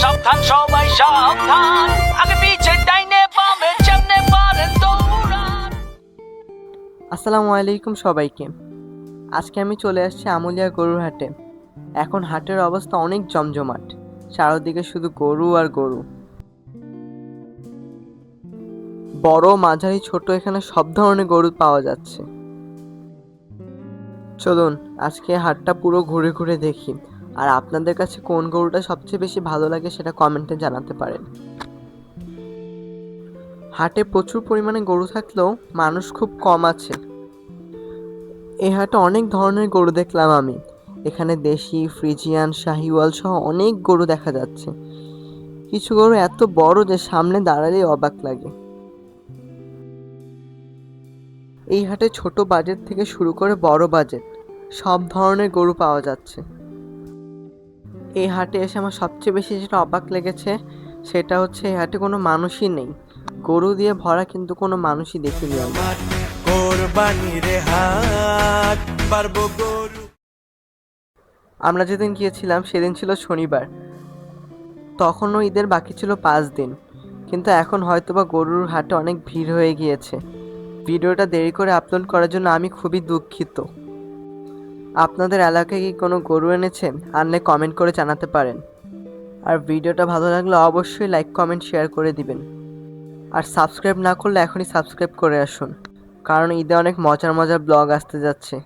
সাবধান সবাই সাবধান, আগে পিছে ডাইনে বামে যেমনে পারেন দৌড়ান। আসসালামু আলাইকুম সবাইকে। আজকে আমি চলে আসছি আমুলিয়া গরুর হাটে। এখন হাটের অবস্থা অনেক জমজমাট, চারদিকে শুধু গরু আর গরু। বড়, মাঝারি, ছোট, এখানে সব ধরনের গরু পাওয়া যাচ্ছে। চলুন আজকে হাটটা পুরো ঘুরে ঘুরে দেখি, আর আপনাদের কাছে কোন গরুটা সবচেয়ে বেশি ভালো লাগে সেটা কমেন্টে জানাতে পারেন। হাটে প্রচুর পরিমাণে গরু থাকলেও মানুষ খুব কম আছে। এই হাটে অনেক ধরনের গরু দেখলাম আমি। এখানে দেশি, ফ্রিজিয়ান, শাহিওয়াল সহ অনেক গরু দেখা যাচ্ছে। কিছু গরু এত বড় যে সামনে দাঁড়ালেই অবাক লাগে। এই হাটে ছোট বাজেট থেকে শুরু করে বড় বাজেট সব ধরনের গরু পাওয়া যাচ্ছে। এই হাটে এসে আমার সবচেয়ে বেশি যেটা অবাক লেগেছে সেটা হচ্ছে এই হাটে কোনো মানুষই নেই। গরু দিয়ে ভরা কিন্তু কোনো মানুষই দেখিনি আমি। আমরা যেদিন গিয়েছিলাম সেদিন ছিল শনিবার, তখনও ঈদের বাকি ছিল 5 দিন, কিন্তু এখন হয়তোবা গরুর হাটে অনেক ভিড় হয়ে গিয়েছে। ভিডিওটা দেরি করে আপলোড করার জন্য আমি খুবই দুঃখিত। আপনাদের এলাকায় কি কোনো গরু এনেছেন? আনলে কমেন্ট করে জানাতে পারেন। আর ভিডিওটা ভালো লাগলে অবশ্যই লাইক, কমেন্ট, শেয়ার করে দিবেন। আর সাবস্ক্রাইব না করলে এখনই সাবস্ক্রাইব করে আসুন, কারণ ঈদে অনেক মজার মজার ব্লগ আসতে যাচ্ছে।